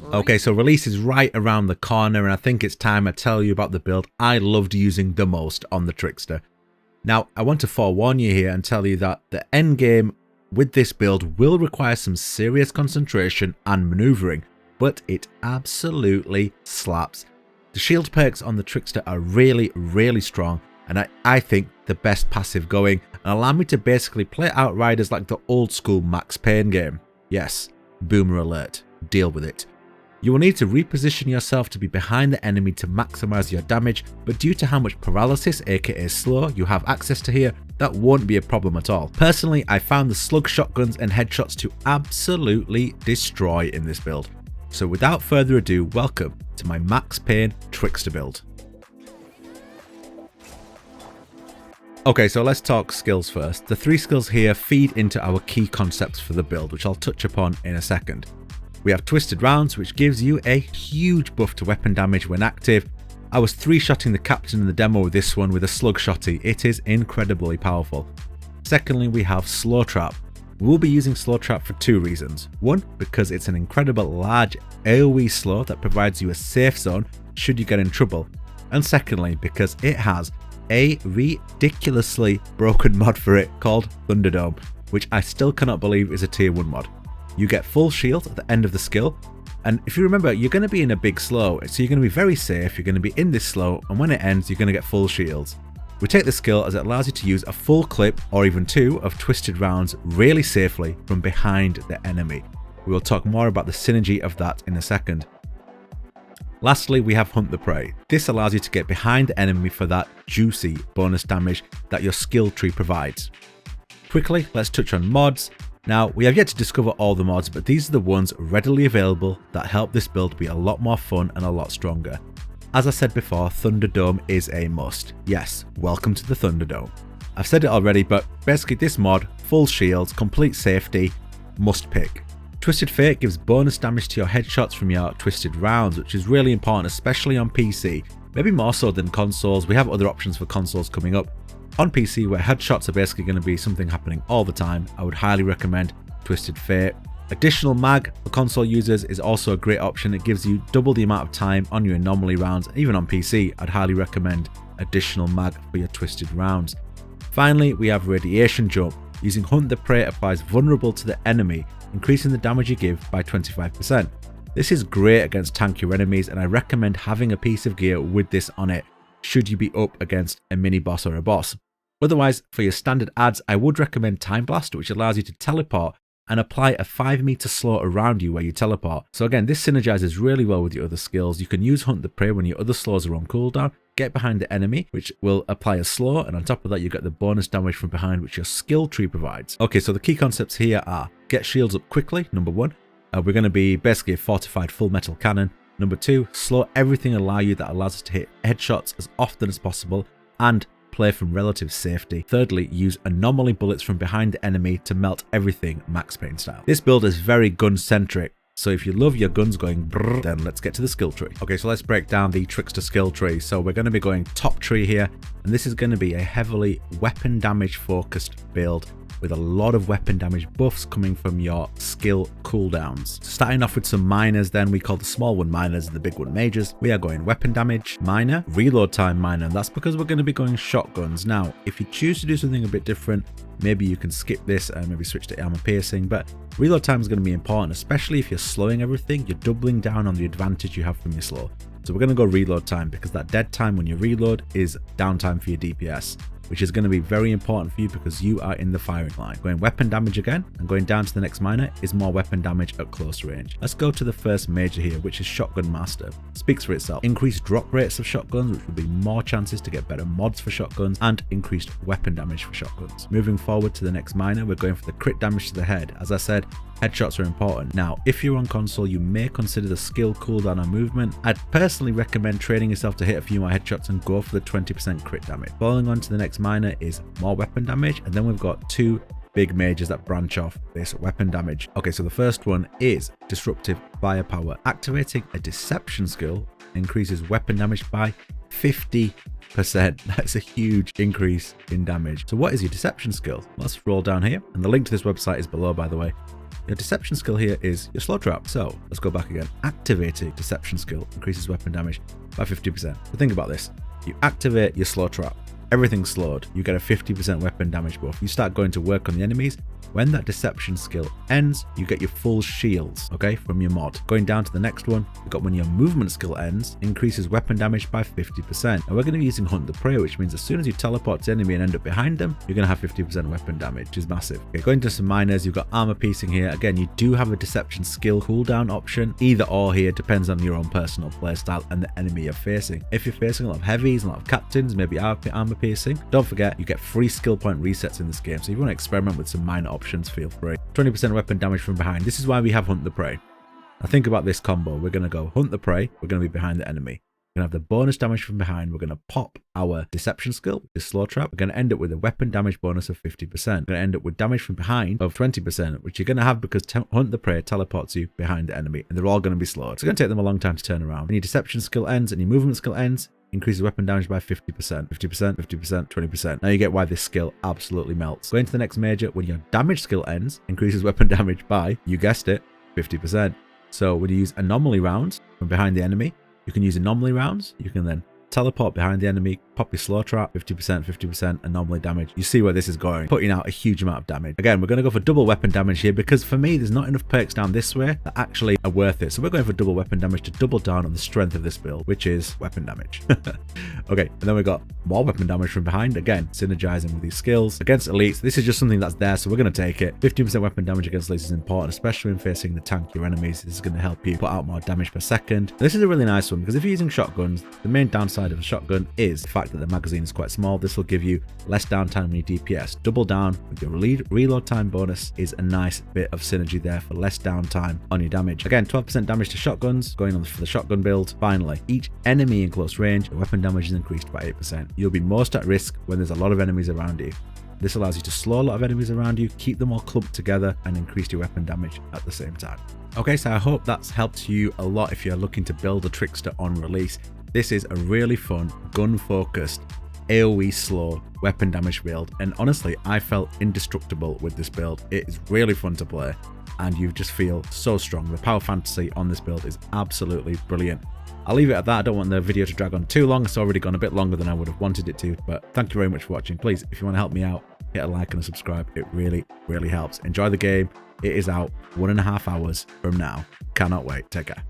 Okay, so release is right around the corner, and I think it's time I tell you about the build I loved using the most on the Trickster. Now, I want to forewarn you here and tell you that the endgame with this build will require some serious concentration and maneuvering, but it absolutely slaps. The shield perks on the Trickster are really strong, and I think the best passive going, and allow me to basically play Outriders like the old school Max PAYNE game. Yes, boomer alert, deal with it. You will need to reposition yourself to be behind the enemy to maximize your damage, but due to how much paralysis, aka slow, you have access to here, that won't be a problem at all. Personally, I found the slug shotguns and headshots to absolutely destroy in this build. So without further ado, welcome to my Max PAYNE Trickster build. Okay, so let's talk skills first. The 3 skills here feed into our key concepts for the build, which I'll touch upon in a second. We have Twisted Rounds, which gives you a huge buff to weapon damage when active. I was 3-shotting the captain in the demo with this one with a slug shotty. It is incredibly powerful. Secondly, we have Slow Trap. We will be using Slow Trap for 2 reasons. One, because it's an incredible large AoE slow that provides you a safe zone should you get in trouble. And secondly, because it has a ridiculously broken mod for it called Thunderdome, which I still cannot believe is a tier 1 mod. You get full shield at the end of the skill, and if you remember, you're going to be in a big slow, so you're going to be very safe, you're going to be in this slow, and when it ends, you're going to get full shields. We take the skill as it allows you to use a full clip, or even 2, of Twisted Rounds really safely from behind the enemy. We will talk more about the synergy of that in a second. Lastly, we have Hunt the Prey. This allows you to get behind the enemy for that juicy bonus damage that your skill tree provides. Quickly, let's touch on mods. Now, we have yet to discover all the mods, but these are the ones readily available that help this build be a lot more fun and a lot stronger. As I said before, Thunderdome is a must. Yes, welcome to the Thunderdome. I've said it already, but basically this mod, full shields, complete safety, must pick. Twisted Fate gives bonus damage to your headshots from your Twisted Rounds, which is really important, especially on PC. Maybe more so than consoles. We have other options for consoles coming up. On PC, where headshots are basically going to be something happening all the time, I would highly recommend Twisted Fate. Additional mag for console users is also a great option. It gives you double the amount of time on your anomaly rounds. Even on PC, I'd highly recommend additional mag for your Twisted Rounds. Finally, we have Radiation Jump. Using Hunt the Prey applies vulnerable to the enemy, increasing the damage you give by 25%. This is great against tankier enemies, and I recommend having a piece of gear with this on it should you be up against a mini boss or a boss. Otherwise, for your standard adds, I would recommend Time Blast, which allows you to teleport and apply a 5-meter slow around you where you teleport. So again, this synergizes really well with your other skills. You can use Hunt the Prey when your other slows are on cooldown, get behind the enemy, which will apply a slow, and on top of that, you get the bonus damage from behind, which your skill tree provides. Okay, so the key concepts here are get shields up quickly, number 1. We're going to be basically a fortified full metal cannon. Number 2, slow everything allow you that allows us to hit headshots as often as possible and play from relative safety. Thirdly, use anomaly bullets from behind the enemy to melt everything Max PAYNE style. This build is very gun centric, so if you love your guns going brrr, then let's get to the skill tree. Okay, so let's break down the Trickster skill tree. So we're going to be going top tree here, and this is going to be a heavily weapon damage focused build with a lot of weapon damage buffs coming from your skill cooldowns. So starting off with some minors, then we call the small one minors and the big one majors. We are going weapon damage, minor, reload time minor, and that's because we're going to be going shotguns. Now, if you choose to do something a bit different, maybe you can skip this and maybe switch to armor piercing, but reload time is going to be important, especially if you're slowing everything, you're doubling down on the advantage you have from your slow. So we're going to go reload time because that dead time when you reload is downtime for your DPS, which is going to be very important for you because you are in the firing line. Going weapon damage again and going down to the next minor is more weapon damage at close range. Let's go to the first major here, which is Shotgun Master. Speaks for itself. Increased drop rates of shotguns, which will be more chances to get better mods for shotguns, and increased weapon damage for shotguns. Moving forward to the next minor, we're going for the crit damage to the head. As I said, headshots are important. Now, if you're on console, you may consider the skill cooldown on movement. I'd personally recommend training yourself to hit a few more headshots and go for the 20% crit damage. Following on to the next minor is more weapon damage, and then we've got 2 big majors that branch off this weapon damage. Okay, so the first one is Disruptive Firepower. Activating a deception skill increases weapon damage by 50%. That's a huge increase in damage. So what is your deception skill? Let's scroll down here, and the link to this website is below, by the way. Your deception skill here is your slow trap. So let's go back again. Activated deception skill increases weapon damage by 50%. So think about this. You activate your slow trap. Everything's slowed. You get a 50% weapon damage buff. You start going to work on the enemies. When that deception skill ends, you get your full shields, okay, from your mod. Going down to the next one, we've got when your movement skill ends, increases weapon damage by 50%. And we're going to be using Hunt the Prey, which means as soon as you teleport to the enemy and end up behind them, you're going to have 50% weapon damage, which is massive. Okay, going to some minors, you've got armor piercing here. Again, you do have a deception skill cooldown option. Either or here depends on your own personal playstyle and the enemy you're facing. If you're facing a lot of heavies, a lot of captains, maybe armor piercing, don't forget you get free skill point resets in this game. So if you want to experiment with some minor options, feel free. 20% weapon damage from behind. This is why we have Hunt the Prey. Now think about this combo. We're going to go Hunt the Prey. We're going to be behind the enemy. We're going to have the bonus damage from behind. We're going to pop our deception skill, which is slow trap. We're going to end up with a weapon damage bonus of 50%. We're going to end up with damage from behind of 20%, which you're going to have because Hunt the Prey teleports you behind the enemy, and they're all going to be slowed. It's going to take them a long time to turn around. When your deception skill ends and your movement skill ends, increases weapon damage by 50%, 50%, 50%, 20%. Now you get why this skill absolutely melts. Going to the next major, when your damage skill ends, increases weapon damage by, you guessed it, 50%. So when you use anomaly rounds from behind the enemy, you can use anomaly rounds. You can then teleport behind the enemy, pop your slow trap, 50%, 50% anomaly damage. You see where this is going, putting out a huge amount of damage. Again, we're going to go for double weapon damage here because for me, there's not enough perks down this way that actually are worth it. So we're going for double weapon damage to double down on the strength of this build, which is weapon damage. Okay, and then we got more weapon damage from behind. Again, synergizing with these skills. Against elites, this is just something that's there, so we're going to take it. 15% weapon damage against elites is important, especially when facing the tankier enemies. This is going to help you put out more damage per second. This is a really nice one because if you're using shotguns, the main downside of a shotgun is the fact that the magazine is quite small. This will give you less downtime when you DPS. Double down with your reload time bonus is a nice bit of synergy there for less downtime on your damage. Again, 12% damage to shotguns, going on for the shotgun build. Finally, each enemy in close range, the weapon damage is increased by 8%. You'll be most at risk when there's a lot of enemies around you. This allows you to slow a lot of enemies around you, keep them all clumped together, and increase your weapon damage at the same time. Okay, so I hope that's helped you a lot if you're looking to build a Trickster on release. This is a really fun, gun-focused, AoE slow weapon damage build, and honestly, I felt indestructible with this build. It is really fun to play, and you just feel so strong. The power fantasy on this build is absolutely brilliant. I'll leave it at that. I don't want the video to drag on too long. It's already gone a bit longer than I would have wanted it to, but thank you very much for watching. Please, if you want to help me out, hit a like and a subscribe. It really, really helps. Enjoy the game. It is out 1.5 hours from now. Cannot wait. Take care.